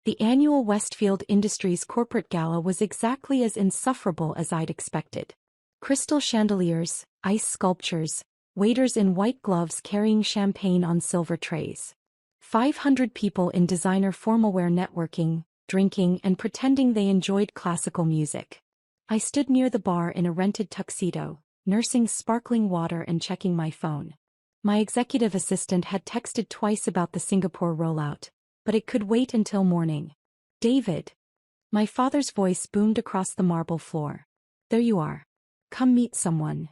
The annual Westfield Industries corporate gala was exactly as insufferable as I'd expected. Crystal chandeliers, ice sculptures, waiters in white gloves carrying champagne on silver trays. 500 people in designer formalwear networking, drinking and pretending they enjoyed classical music. I stood near the bar in a rented tuxedo, nursing sparkling water and checking my phone. My executive assistant had texted twice about the Singapore rollout, but it could wait until morning. David. My father's voice boomed across the marble floor. There you are. Come meet someone.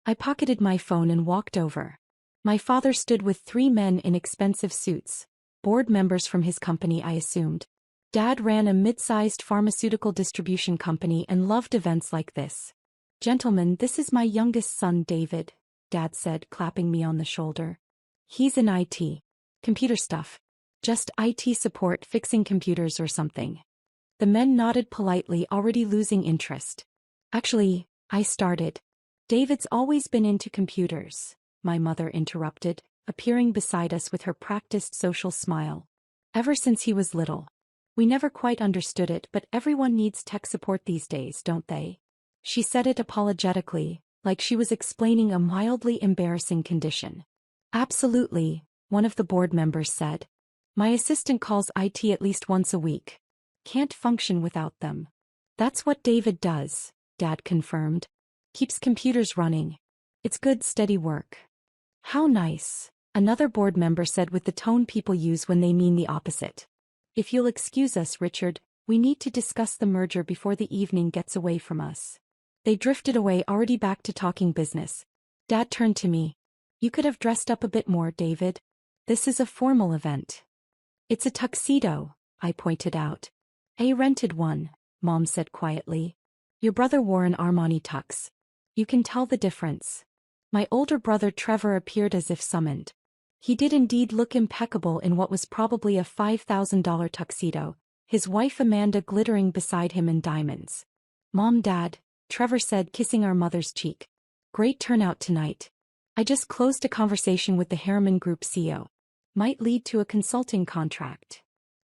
I pocketed my phone and walked over. My father stood with 3 men in expensive suits, board members from his company I assumed. Dad ran a mid-sized pharmaceutical distribution company and loved events like this. Gentlemen, this is my youngest son David, Dad said, clapping me on the shoulder. He's in IT. Computer stuff. Just IT support, fixing computers or something. The men nodded politely, already losing interest. Actually, I started. David's always been into computers, my mother interrupted, appearing beside us with her practiced social smile. Ever since he was little. We never quite understood it, but everyone needs tech support these days, don't they? She said it apologetically, like she was explaining a mildly embarrassing condition. Absolutely, one of the board members said. My assistant calls IT at least once a week. Can't function without them. That's what David does, Dad confirmed. Keeps computers running. It's good, steady work. How nice, another board member said with the tone people use when they mean the opposite. If you'll excuse us, Richard, we need to discuss the merger before the evening gets away from us. They drifted away, already back to talking business. Dad turned to me. You could have dressed up a bit more, David. This is a formal event. It's a tuxedo, I pointed out. A rented one, Mom said quietly. Your brother wore an Armani tux. You can tell the difference. My older brother Trevor appeared as if summoned. He did indeed look impeccable in what was probably a $5,000 tuxedo, his wife Amanda glittering beside him in diamonds. Mom, Dad, Trevor said, kissing our mother's cheek. Great turnout tonight. I just closed a conversation with the Harriman Group CEO. Might lead to a consulting contract.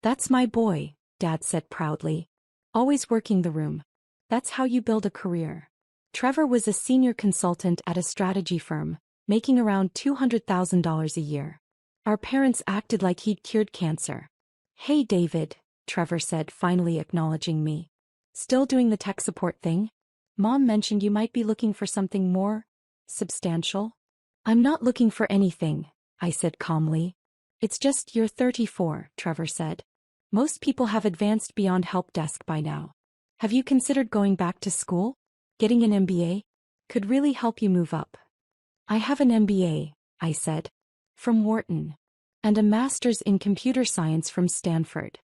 That's my boy, Dad said proudly. Always working the room. That's how you build a career. Trevor was a senior consultant at a strategy firm, making around $200,000 a year. Our parents acted like he'd cured cancer. Hey David, Trevor said, finally acknowledging me. Still doing the tech support thing? Mom mentioned you might be looking for something more substantial. I'm not looking for anything, I said calmly. It's just you're 34, Trevor said. Most people have advanced beyond help desk by now. Have you considered going back to school? Getting an MBA? Could really help you move up. I have an MBA, I said. From Wharton. And a master's in computer science from Stanford.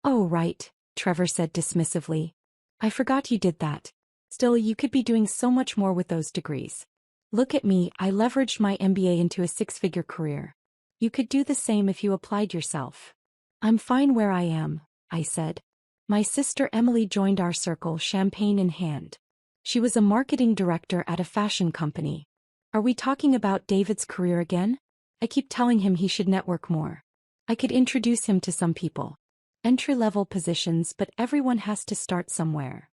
Oh right, Trevor said dismissively. I forgot you did that. Still, you could be doing so much more with those degrees. Look at me, I leveraged my MBA into a 6-figure career. You could do the same if you applied yourself. I'm fine where I am, I said. My sister Emily joined our circle, champagne in hand. She was a marketing director at a fashion company. Are we talking about David's career again? I keep telling him he should network more. I could introduce him to some people. Entry-level positions, but everyone has to start somewhere.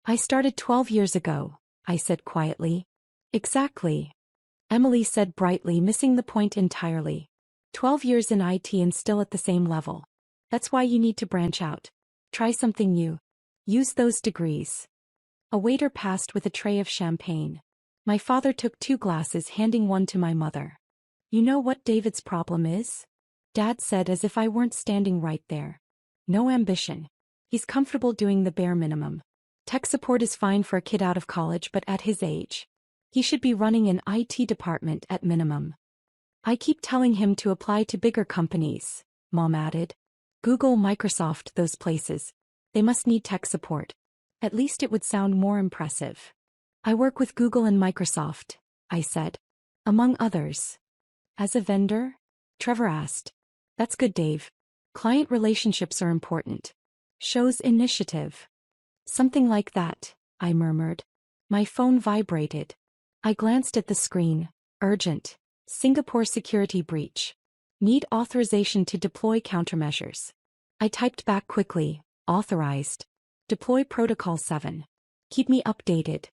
I started 12 years ago, I said quietly. Exactly. Emily said brightly, missing the point entirely. 12 years in IT and still at the same level. That's why you need to branch out. Try something new. Use those degrees. A waiter passed with a tray of champagne. My father took 2 glasses, handing one to my mother. You know what David's problem is? Dad said as if I weren't standing right there. No ambition. He's comfortable doing the bare minimum. Tech support is fine for a kid out of college, but at his age, he should be running an IT department at minimum. I keep telling him to apply to bigger companies, Mom added. Google, Microsoft, those places. They must need tech support. At least it would sound more impressive. I work with Google and Microsoft, I said. Among others. As a vendor? Trevor asked. That's good, Dave. Client relationships are important. Shows initiative. Something like that, I murmured. My phone vibrated. I glanced at the screen. Urgent. Singapore security breach. Need authorization to deploy countermeasures. I typed back quickly, authorized. Deploy Protocol 7. Keep me updated.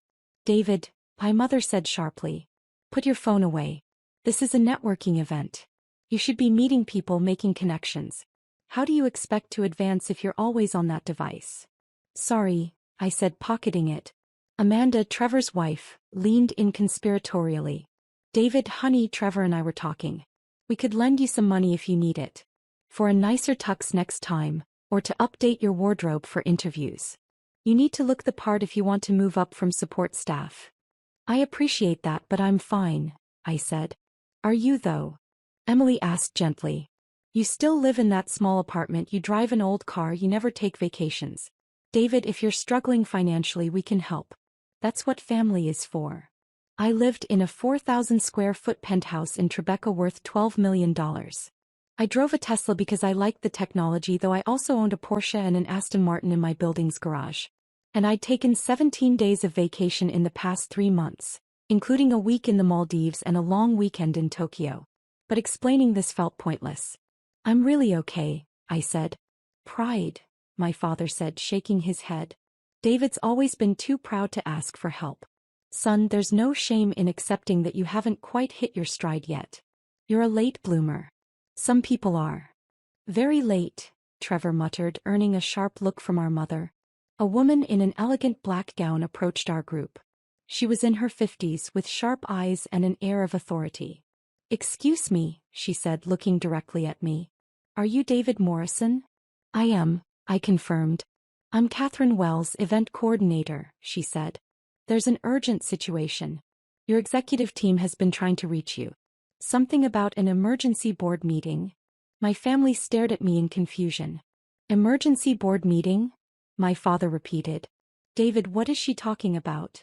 David, my mother said sharply. Put your phone away. This is a networking event. You should be meeting people, making connections. How do you expect to advance if you're always on that device? Sorry, I said, pocketing it. Amanda, Trevor's wife, leaned in conspiratorially. David, honey, Trevor and I were talking. We could lend you some money if you need it. For a nicer tux next time, or to update your wardrobe for interviews. You need to look the part if you want to move up from support staff. I appreciate that, but I'm fine, I said. Are you though? Emily asked gently. You still live in that small apartment, you drive an old car, you never take vacations. David, if you're struggling financially, we can help. That's what family is for. I lived in a 4,000 square foot penthouse in Tribeca worth $12 million. I drove a Tesla because I liked the technology, though I also owned a Porsche and an Aston Martin in my building's garage. And I'd taken 17 days of vacation in the past 3 months, including a week in the Maldives and a long weekend in Tokyo. But explaining this felt pointless. I'm really okay, I said. Pride, my father said, shaking his head. David's always been too proud to ask for help. Son, there's no shame in accepting that you haven't quite hit your stride yet. You're a late bloomer. Some people are. Very late, Trevor muttered, earning a sharp look from our mother. A woman in an elegant black gown approached our group. She was in her 50s with sharp eyes and an air of authority. Excuse me, she said, looking directly at me. Are you David Morrison? I am, I confirmed. I'm Catherine Wells, event coordinator, she said. There's an urgent situation. Your executive team has been trying to reach you. Something about an emergency board meeting. My family stared at me in confusion. Emergency board meeting? My father repeated. David, what is she talking about?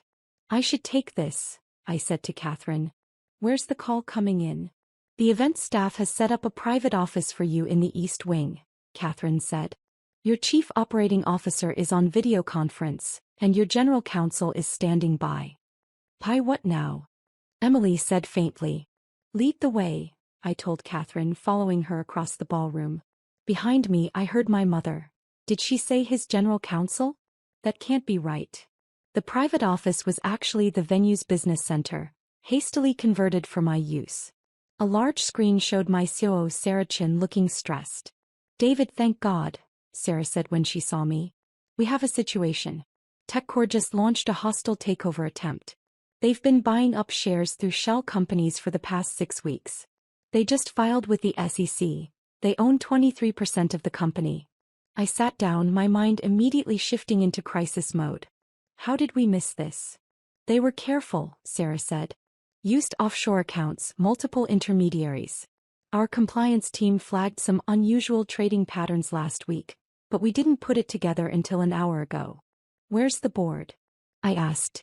I should take this, I said to Catherine. Where's the call coming in? The event staff has set up a private office for you in the East Wing, Catherine said. Your chief operating officer is on video conference, and your general counsel is standing by. By what now? Emily said faintly. Lead the way, I told Catherine, following her across the ballroom. Behind me I heard my mother. Did she say his general counsel? That can't be right. The private office was actually the venue's business center, hastily converted for my use. A large screen showed my COO Sarah Chin looking stressed. David, thank God, Sarah said when she saw me. We have a situation. TechCore just launched a hostile takeover attempt. They've been buying up shares through shell companies for the past 6 weeks. They just filed with the SEC. They own 23% of the company. I sat down, my mind immediately shifting into crisis mode. How did we miss this? They were careful, Sarah said. Used offshore accounts, multiple intermediaries. Our compliance team flagged some unusual trading patterns last week, but we didn't put it together until an hour ago. Where's the board? I asked.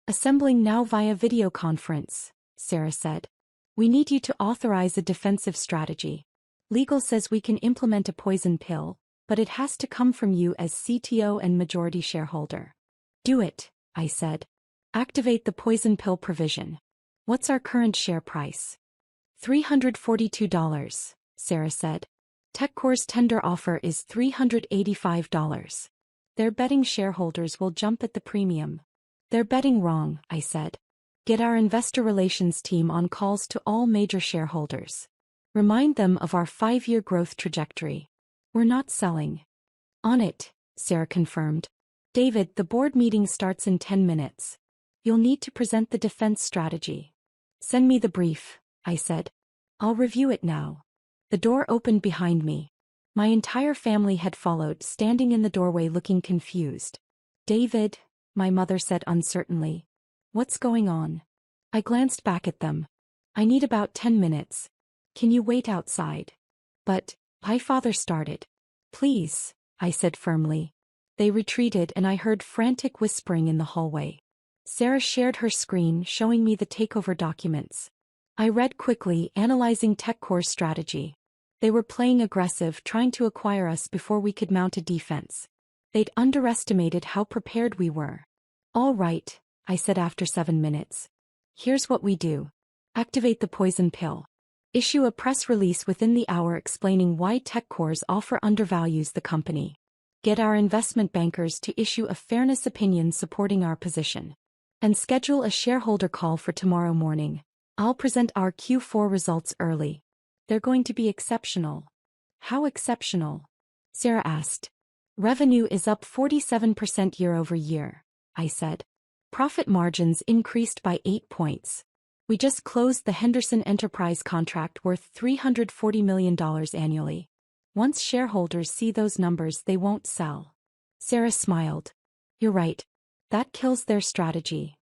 Assembling now via video conference, Sarah said. We need you to authorize a defensive strategy. Legal says we can implement a poison pill, but it has to come from you as CTO and majority shareholder. Do it, I said. Activate the poison pill provision. What's our current share price? $342, Sarah said. TechCore's tender offer is $385. They're betting shareholders will jump at the premium. They're betting wrong, I said. Get our investor relations team on calls to all major shareholders. Remind them of our 5-year growth trajectory. We're not selling. On it, Sarah confirmed. David, the board meeting starts in 10 minutes. You'll need to present the defense strategy. Send me the brief, I said. I'll review it now. The door opened behind me. My entire family had followed, standing in the doorway looking confused. David, my mother said uncertainly. What's going on? I glanced back at them. I need about 10 minutes. Can you wait outside? But, my father started. Please, I said firmly. They retreated and I heard frantic whispering in the hallway. Sarah shared her screen, showing me the takeover documents. I read quickly, analyzing TechCore's strategy. They were playing aggressive, trying to acquire us before we could mount a defense. They'd underestimated how prepared we were. All right, I said after 7 minutes. Here's what we do. Activate the poison pill. Issue a press release within the hour explaining why TechCore's offer undervalues the company. Get our investment bankers to issue a fairness opinion supporting our position. And schedule a shareholder call for tomorrow morning. I'll present our Q4 results early. They're going to be exceptional. How exceptional? Sarah asked. Revenue is up 47% year-over-year, I said. Profit margins increased by 8 points. We just closed the Henderson Enterprise contract worth $340 million annually. Once shareholders see those numbers, they won't sell. Sarah smiled. You're right. That kills their strategy.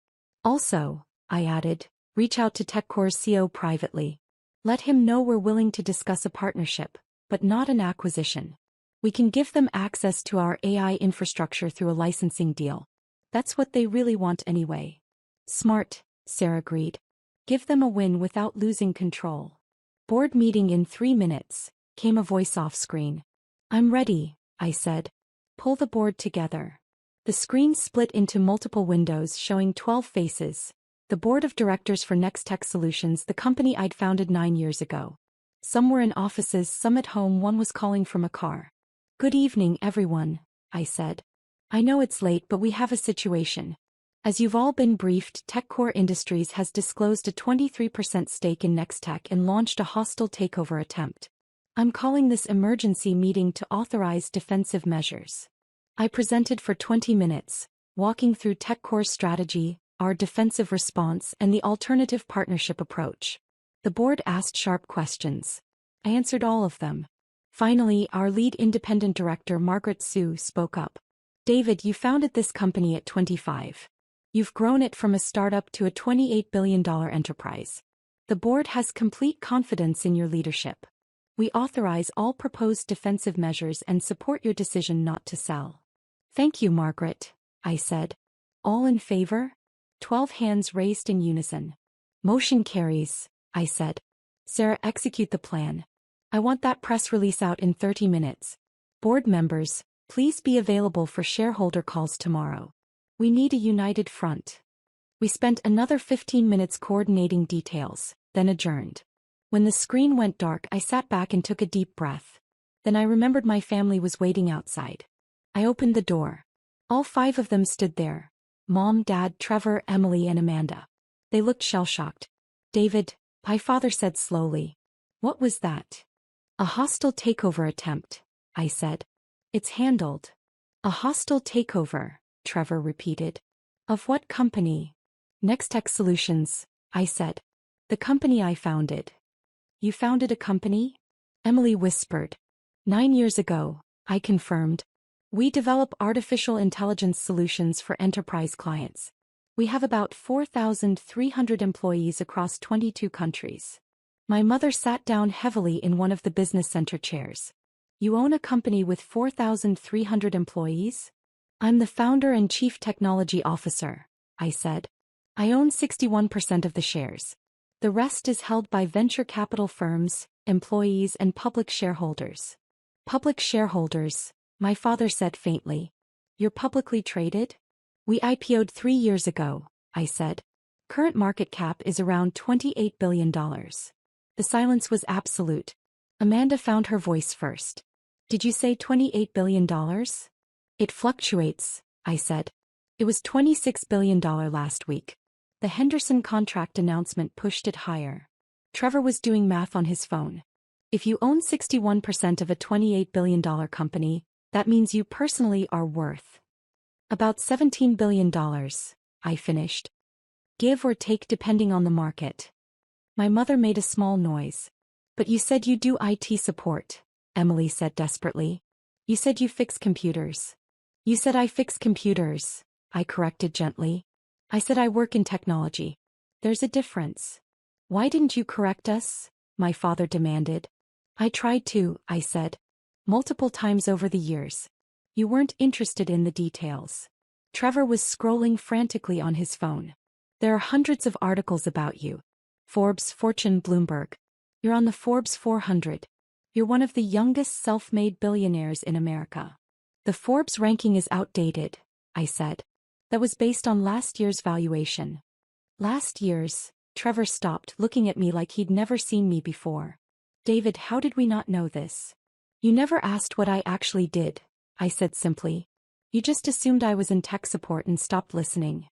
Also, I added, reach out to TechCore's CEO privately. Let him know we're willing to discuss a partnership, but not an acquisition. We can give them access to our AI infrastructure through a licensing deal. That's what they really want anyway. Smart, Sarah agreed. Give them a win without losing control. Board meeting in 3 minutes, came a voice off screen. I'm ready, I said. Pull the board together. The screen split into multiple windows showing 12 faces. The board of directors for Nextech Solutions, the company I'd founded 9 years ago. Some were in offices, some at home, one was calling from a car. Good evening, everyone, I said. I know it's late, but we have a situation. As you've all been briefed, TechCore Industries has disclosed a 23% stake in Nextech and launched a hostile takeover attempt. I'm calling this emergency meeting to authorize defensive measures. I presented for 20 minutes, walking through TechCore's strategy, our defensive response, and the alternative partnership approach. The board asked sharp questions. I answered all of them. Finally, our lead independent director, Margaret Sue, spoke up. David, you founded this company at 25. You've grown it from a startup to a $28 billion enterprise. The board has complete confidence in your leadership. We authorize all proposed defensive measures and support your decision not to sell. Thank you, Margaret, I said. All in favor? 12 hands raised in unison. Motion carries, I said. Sarah, execute the plan. I want that press release out in 30 minutes. Board members, please be available for shareholder calls tomorrow. We need a united front. We spent another 15 minutes coordinating details, then adjourned. When the screen went dark, I sat back and took a deep breath. Then I remembered my family was waiting outside. I opened the door. All 5 of them stood there. Mom, Dad, Trevor, Emily, and Amanda. They looked shell-shocked. David, my father said slowly. What was that? A hostile takeover attempt, I said. It's handled. A hostile takeover, Trevor repeated. Of what company? Nextech Solutions, I said. The company I founded. You founded a company? Emily whispered. 9 years ago, I confirmed. We develop artificial intelligence solutions for enterprise clients. We have about 4,300 employees across 22 countries. My mother sat down heavily in one of the business center chairs. You own a company with 4,300 employees? I'm the founder and chief technology officer, I said. I own 61% of the shares. The rest is held by venture capital firms, employees, and public shareholders. Public shareholders, my father said faintly. You're publicly traded? We IPO'd 3 years ago, I said. Current market cap is around $28 billion. The silence was absolute. Amanda found her voice first. Did you say $28 billion? It fluctuates, I said. It was $26 billion last week. The Henderson contract announcement pushed it higher. Trevor was doing math on his phone. If you own 61% of a $28 billion company, that means you personally are worth about $17 billion, I finished. Give or take depending on the market. My mother made a small noise. But you said you do IT support, Emily said desperately. You said you fix computers. You said I fix computers, I corrected gently. I said I work in technology. There's a difference. Why didn't you correct us? My father demanded. I tried to, I said. Multiple times over the years. You weren't interested in the details. Trevor was scrolling frantically on his phone. There are hundreds of articles about you. Forbes, Fortune, Bloomberg. You're on the Forbes 400. You're one of the youngest self-made billionaires in America. The Forbes ranking is outdated, I said. That was based on last year's valuation. Last year's, Trevor stopped, looking at me like he'd never seen me before. David, how did we not know this? You never asked what I actually did, I said simply. You just assumed I was in tech support and stopped listening.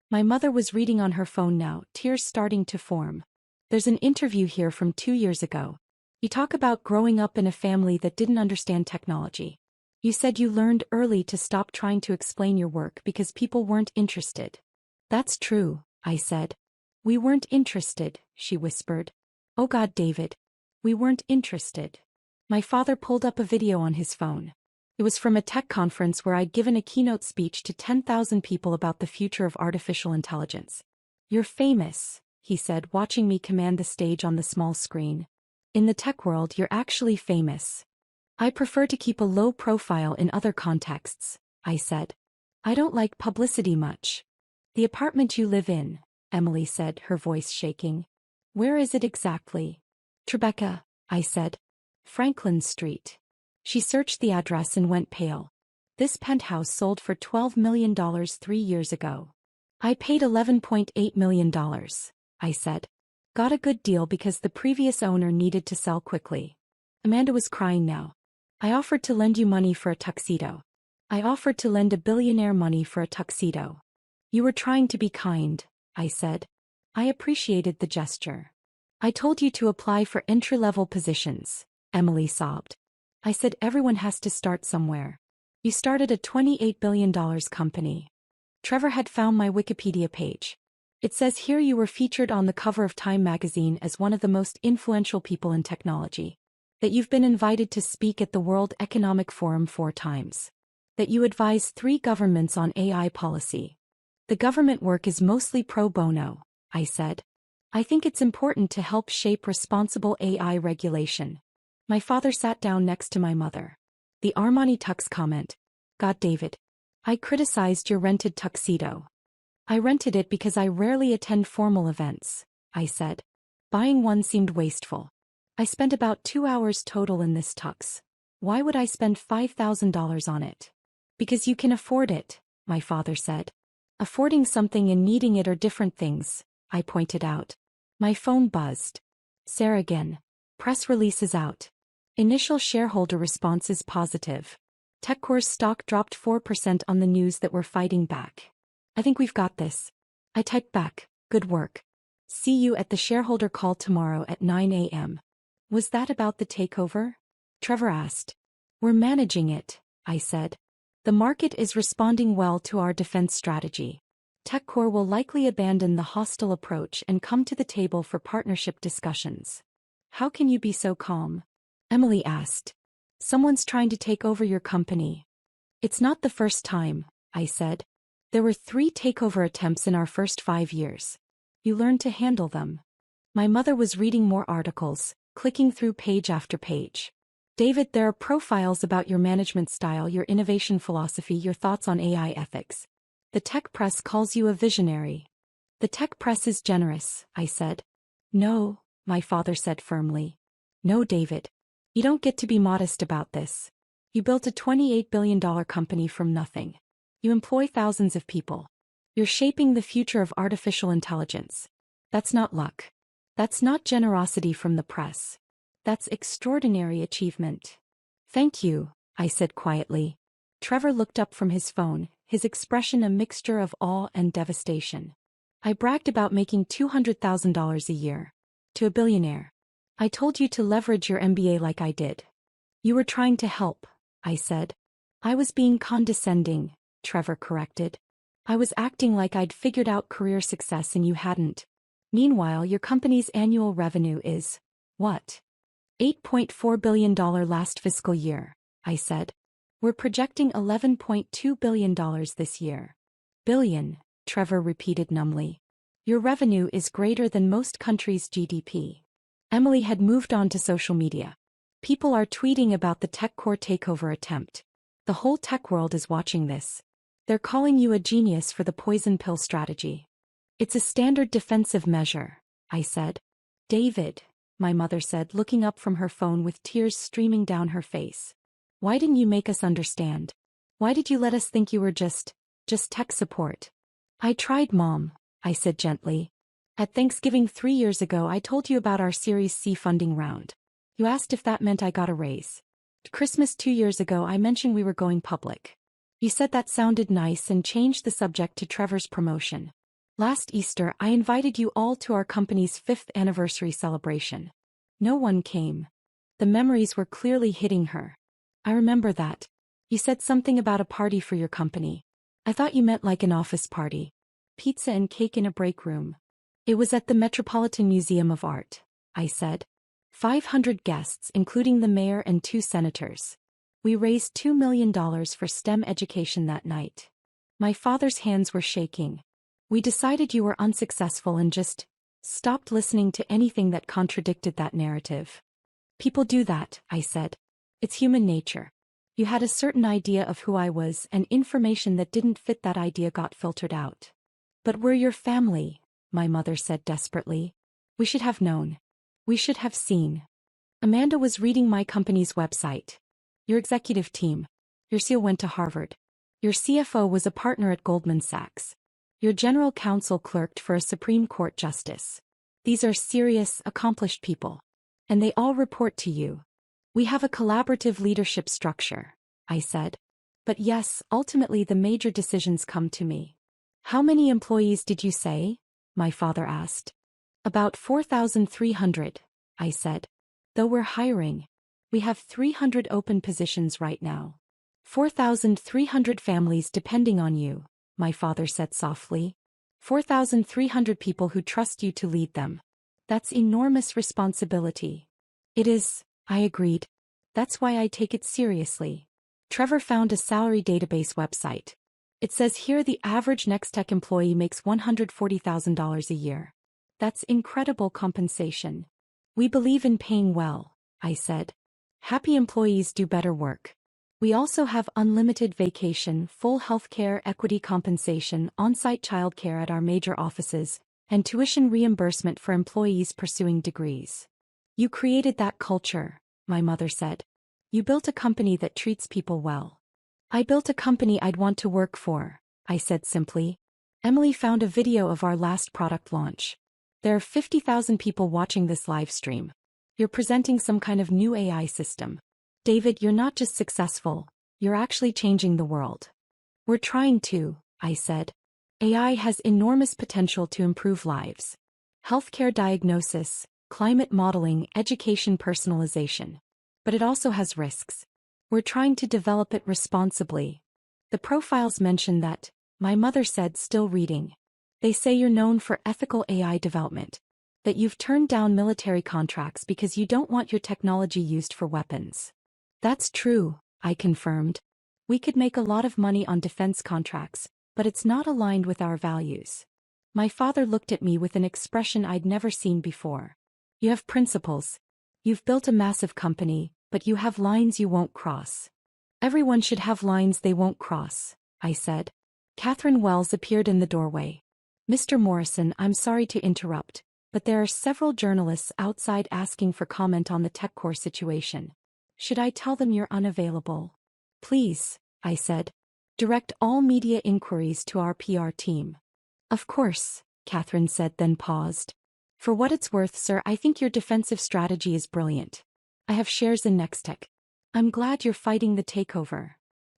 My mother was reading on her phone now, tears starting to form. There's an interview here from 2 years ago. You talk about growing up in a family that didn't understand technology. You said you learned early to stop trying to explain your work because people weren't interested. That's true, I said. We weren't interested, she whispered. Oh God, David. We weren't interested. My father pulled up a video on his phone. It was from a tech conference where I'd given a keynote speech to 10,000 people about the future of artificial intelligence. You're famous, he said, watching me command the stage on the small screen. In the tech world, you're actually famous. I prefer to keep a low profile in other contexts, I said. I don't like publicity much. The apartment you live in, Emily said, her voice shaking. Where is it exactly? Tribeca, I said. Franklin Street. She searched the address and went pale. This penthouse sold for $12 million 3 years ago. I paid $11.8 million, I said. Got a good deal because the previous owner needed to sell quickly. Amanda was crying now. I offered to lend you money for a tuxedo. I offered to lend a billionaire money for a tuxedo. You were trying to be kind, I said. I appreciated the gesture. I told you to apply for entry-level positions, Emily sobbed. I said everyone has to start somewhere. You started a $28 billion company. Trevor had found my Wikipedia page. It says here you were featured on the cover of Time magazine as one of the most influential people in technology. That you've been invited to speak at the World Economic Forum 4 times. That you advise 3 governments on AI policy. The government work is mostly pro bono, I said. I think it's important to help shape responsible AI regulation. My father sat down next to my mother. The Armani Tux comment. God, David. I criticized your rented tuxedo. I rented it because I rarely attend formal events, I said. Buying one seemed wasteful. I spent about 2 hours total in this tux. Why would I spend $5,000 on it? Because you can afford it, my father said. Affording something and needing it are different things, I pointed out. My phone buzzed. Sarah again. Press release is out. Initial shareholder response is positive. TechCore's stock dropped 4% on the news that we're fighting back. I think we've got this. I typed back, good work. See you at the shareholder call tomorrow at 9 a.m. Was that about the takeover? Trevor asked. We're managing it, I said. The market is responding well to our defense strategy. TechCore will likely abandon the hostile approach and come to the table for partnership discussions. How can you be so calm? Emily asked. Someone's trying to take over your company. It's not the first time, I said. There were 3 takeover attempts in our first 5 years. You learned to handle them. My mother was reading more articles, clicking through page after page. David, there are profiles about your management style, your innovation philosophy, your thoughts on AI ethics. The tech press calls you a visionary. The tech press is generous, I said. No, my father said firmly. No, David. You don't get to be modest about this. You built a $28 billion company from nothing. You employ thousands of people. You're shaping the future of artificial intelligence. That's not luck. That's not generosity from the press. That's extraordinary achievement. Thank you, I said quietly. Trevor looked up from his phone, his expression a mixture of awe and devastation. I bragged about making $200,000 a year. To a billionaire. I told you to leverage your MBA like I did. You were trying to help, I said. I was being condescending, Trevor corrected. I was acting like I'd figured out career success and you hadn't. Meanwhile, your company's annual revenue is, what? $8.4 billion last fiscal year, I said. We're projecting $11.2 billion this year. Billion, Trevor repeated numbly. Your revenue is greater than most countries' GDP. Emily had moved on to social media. People are tweeting about the TechCore takeover attempt. The whole tech world is watching this. They're calling you a genius for the poison pill strategy. It's a standard defensive measure, I said. David, my mother said, looking up from her phone with tears streaming down her face. Why didn't you make us understand? Why did you let us think you were just tech support? I tried, Mom, I said gently. At Thanksgiving 3 years ago I told you about our Series C funding round. You asked if that meant I got a raise. At Christmas 2 years ago I mentioned we were going public. You said that sounded nice and changed the subject to Trevor's promotion. Last Easter I invited you all to our company's 5th anniversary celebration. No one came. The memories were clearly hitting her. I remember that. You said something about a party for your company. I thought you meant like an office party. Pizza and cake in a break room. It was at the Metropolitan Museum of Art, I said. 500 guests including the mayor and 2 senators. We raised $2 million for STEM education that night. My father's hands were shaking. We decided you were unsuccessful and just stopped listening to anything that contradicted that narrative. People do that, I said. It's human nature. You had a certain idea of who I was and information that didn't fit that idea got filtered out. But we're your family, my mother said desperately. We should have known. We should have seen. Amanda was reading my company's website. Your executive team. Your CEO went to Harvard. Your CFO was a partner at Goldman Sachs. Your general counsel clerked for a Supreme Court justice. These are serious, accomplished people. And they all report to you. We have a collaborative leadership structure, I said. But yes, ultimately the major decisions come to me. How many employees did you say? My father asked. About 4,300, I said. Though we're hiring. We have 300 open positions right now. 4,300 families depending on you, my father said softly. 4,300 people who trust you to lead them. That's enormous responsibility. It is, I agreed. That's why I take it seriously. Trevor found a salary database website. It says here the average Nextech employee makes $140,000 a year. That's incredible compensation. We believe in paying well, I said. Happy employees do better work. We also have unlimited vacation, full healthcare, equity compensation, on-site childcare at our major offices, and tuition reimbursement for employees pursuing degrees. You created that culture, my mother said. You built a company that treats people well. I built a company I'd want to work for, I said simply. Emily found a video of our last product launch. There are 50,000 people watching this live stream. You're presenting some kind of new AI system. David, you're not just successful, you're actually changing the world. We're trying to, I said. AI has enormous potential to improve lives. Healthcare diagnosis, climate modeling, education personalization. But it also has risks. We're trying to develop it responsibly. The profiles mention that, my mother said, still reading. They say you're known for ethical AI development. That you've turned down military contracts because you don't want your technology used for weapons. That's true, I confirmed. We could make a lot of money on defense contracts, but it's not aligned with our values. My father looked at me with an expression I'd never seen before. You have principles. You've built a massive company, but you have lines you won't cross. Everyone should have lines they won't cross, I said. Catherine Wells appeared in the doorway. Mr. Morrison, I'm sorry to interrupt, but there are several journalists outside asking for comment on the TechCore situation. Should I tell them you're unavailable? Please, I said. Direct all media inquiries to our PR team. Of course, Catherine said, then paused. For what it's worth, sir, I think your defensive strategy is brilliant. I have shares in Nextech. I'm glad you're fighting the takeover.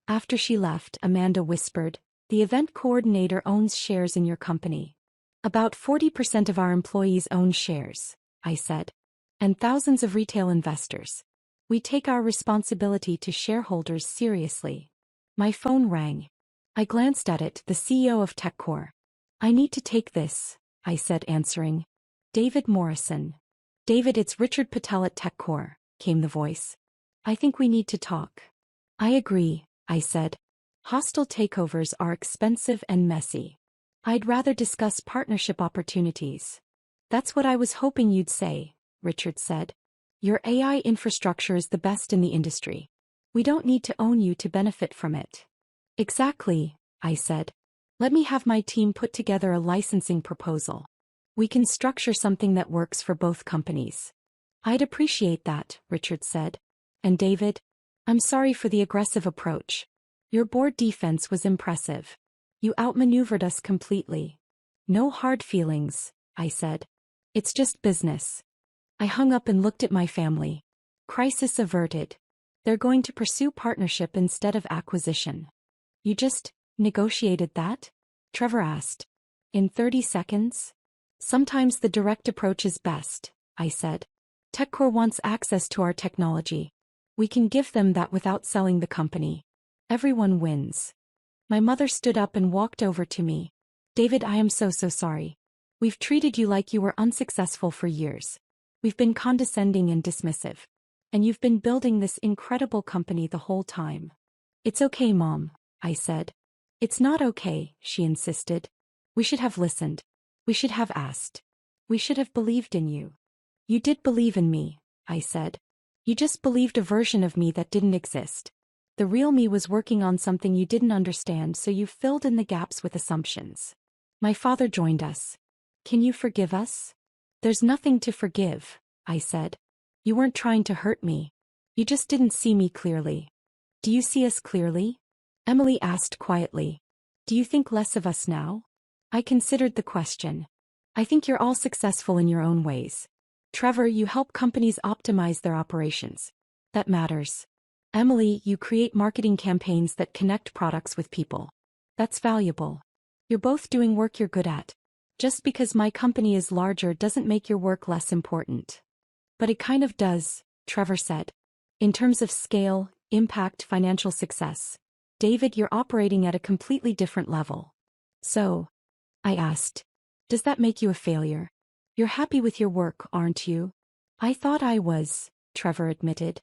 After she left, Amanda whispered, the event coordinator owns shares in your company. About 40% of our employees own shares, I said. And thousands of retail investors. We take our responsibility to shareholders seriously. My phone rang. I glanced at it, the CEO of TechCore. I need to take this, I said, answering. David Morrison. David, it's Richard Patel at TechCore, came the voice. I think we need to talk. I agree, I said. Hostile takeovers are expensive and messy. I'd rather discuss partnership opportunities. That's what I was hoping you'd say, Richard said. Your AI infrastructure is the best in the industry. We don't need to own you to benefit from it. Exactly, I said. Let me have my team put together a licensing proposal. We can structure something that works for both companies. I'd appreciate that, Richard said. And David? I'm sorry for the aggressive approach. Your board defense was impressive. You outmaneuvered us completely. No hard feelings, I said. It's just business. I hung up and looked at my family. Crisis averted. They're going to pursue partnership instead of acquisition. You just negotiated that? Trevor asked. In 30 seconds? Sometimes the direct approach is best, I said. TechCore wants access to our technology. We can give them that without selling the company. Everyone wins. My mother stood up and walked over to me. David, I am so sorry. We've treated you like you were unsuccessful for years. We've been condescending and dismissive. And you've been building this incredible company the whole time. It's okay, Mom, I said. It's not okay, she insisted. We should have listened. We should have asked. We should have believed in you. You did believe in me, I said. You just believed a version of me that didn't exist. The real me was working on something you didn't understand, so you filled in the gaps with assumptions. My father joined us. Can you forgive us? There's nothing to forgive, I said. You weren't trying to hurt me. You just didn't see me clearly. Do you see us clearly? Emily asked quietly. Do you think less of us now? I considered the question. I think you're all successful in your own ways. Trevor, you help companies optimize their operations. That matters. Emily, you create marketing campaigns that connect products with people. That's valuable. You're both doing work you're good at. Just because my company is larger doesn't make your work less important. But it kind of does, Trevor said. In terms of scale, impact, financial success. David, you're operating at a completely different level. So, I asked, does that make you a failure? You're happy with your work, aren't you? I thought I was, Trevor admitted.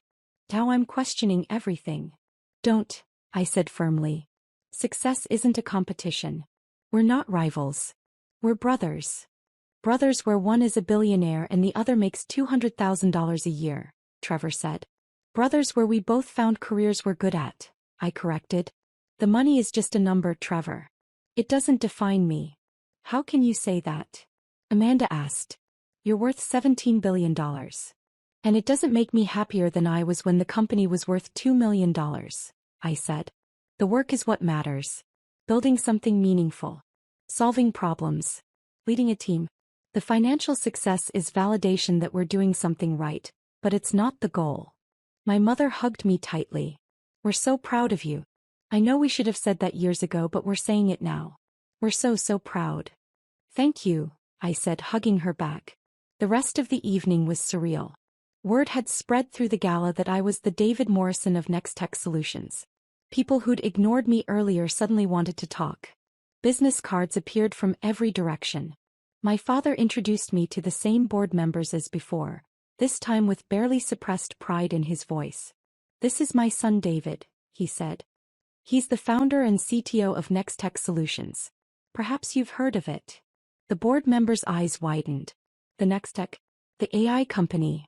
Now I'm questioning everything. Don't, I said firmly. Success isn't a competition. We're not rivals. We're brothers. Brothers where one is a billionaire and the other makes $200,000 a year, Trevor said. Brothers where we both found careers we're good at, I corrected. The money is just a number, Trevor. It doesn't define me. How can you say that? Amanda asked. You're worth $17 billion. And it doesn't make me happier than I was when the company was worth $2 million, I said. The work is what matters. Building something meaningful. Solving problems. Leading a team. The financial success is validation that we're doing something right, but it's not the goal. My mother hugged me tightly. We're so proud of you. I know we should have said that years ago, but we're saying it now. We're so proud. Thank you, I said, hugging her back. The rest of the evening was surreal. Word had spread through the gala that I was the David Morrison of Next Tech Solutions. People who'd ignored me earlier suddenly wanted to talk. Business cards appeared from every direction. My father introduced me to the same board members as before, this time with barely suppressed pride in his voice. This is my son David, he said. He's the founder and CTO of Next Tech Solutions. Perhaps you've heard of it. The board members' eyes widened. The Next Tech? The AI company.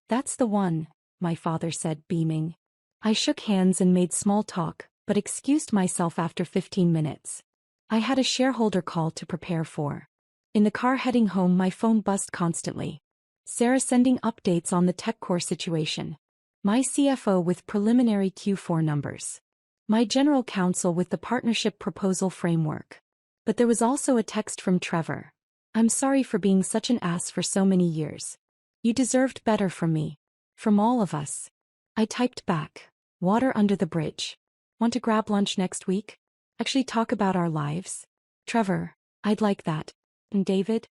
That's the one, my father said, beaming. I shook hands and made small talk, but excused myself after 15 minutes. I had a shareholder call to prepare for. In the car heading home, my phone buzzed constantly. Sarah sending updates on the TechCore situation. My CFO with preliminary Q4 numbers. My general counsel with the partnership proposal framework. But there was also a text from Trevor. I'm sorry for being such an ass for so many years. You deserved better from me. From all of us. I typed back. Water under the bridge. Want to grab lunch next week? Actually talk about our lives? Trevor, I'd like that. And David?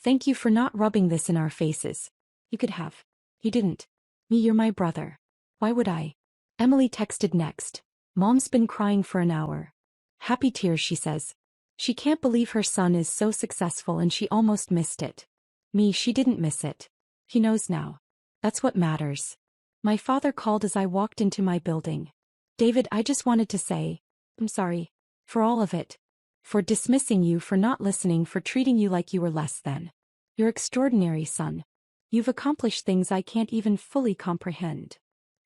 Thank you for not rubbing this in our faces. You could have. You didn't. Me, you're my brother. Why would I? Emily texted next. Mom's been crying for an hour. Happy tears, she says. She can't believe her son is so successful and she almost missed it. Me, she didn't miss it. He knows now. That's what matters. My father called as I walked into my building. David, I just wanted to say, I'm sorry. For all of it. For dismissing you, for not listening, for treating you like you were less than. You're extraordinary, son. You've accomplished things I can't even fully comprehend.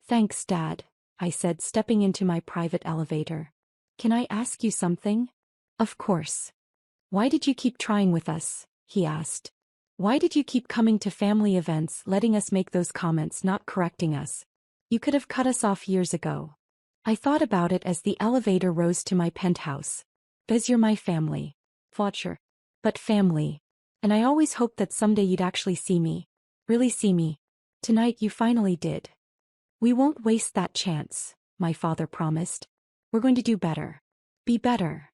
Thanks, Dad, I said, stepping into my private elevator. Can I ask you something? Of course. Why did you keep trying with us? He asked. Why did you keep coming to family events, letting us make those comments, not correcting us? You could have cut us off years ago. I thought about it as the elevator rose to my penthouse. Bez, you're my family. Fletcher. But family. And I always hoped that someday you'd actually see me. Really see me. Tonight you finally did. We won't waste that chance, my father promised. We're going to do better. Be better.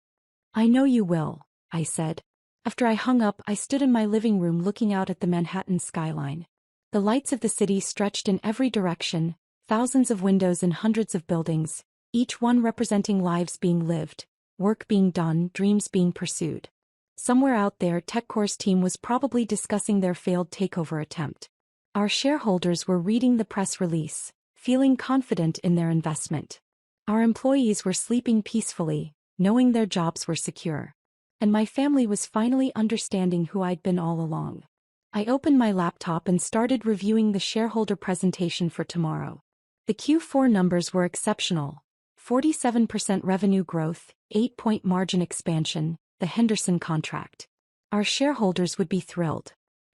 I know you will, I said. After I hung up, I stood in my living room looking out at the Manhattan skyline. The lights of the city stretched in every direction, thousands of windows in hundreds of buildings, each one representing lives being lived, work being done, dreams being pursued. Somewhere out there, TechCore's team was probably discussing their failed takeover attempt. Our shareholders were reading the press release, feeling confident in their investment. Our employees were sleeping peacefully, knowing their jobs were secure. And my family was finally understanding who I'd been all along. I opened my laptop and started reviewing the shareholder presentation for tomorrow. The Q4 numbers were exceptional. 47% revenue growth, 8-point margin expansion, the Henderson contract. Our shareholders would be thrilled.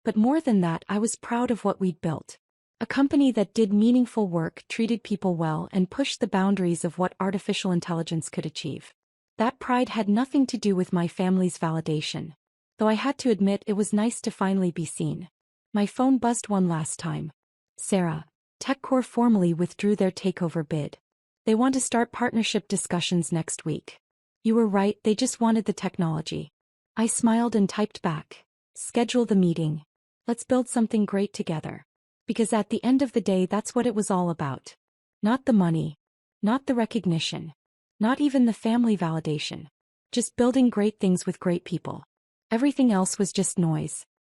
But more than that, I was proud of what we'd built. A company that did meaningful work, treated people well, and pushed the boundaries of what artificial intelligence could achieve. That pride had nothing to do with my family's validation. Though I had to admit it was nice to finally be seen. My phone buzzed one last time. Sarah, TechCore formally withdrew their takeover bid. They want to start partnership discussions next week. You were right, they just wanted the technology. I smiled and typed back. Schedule the meeting. Let's build something great together. Because at the end of the day, that's what it was all about. Not the money. Not the recognition. Not even the family validation. Just building great things with great people. Everything else was just noise.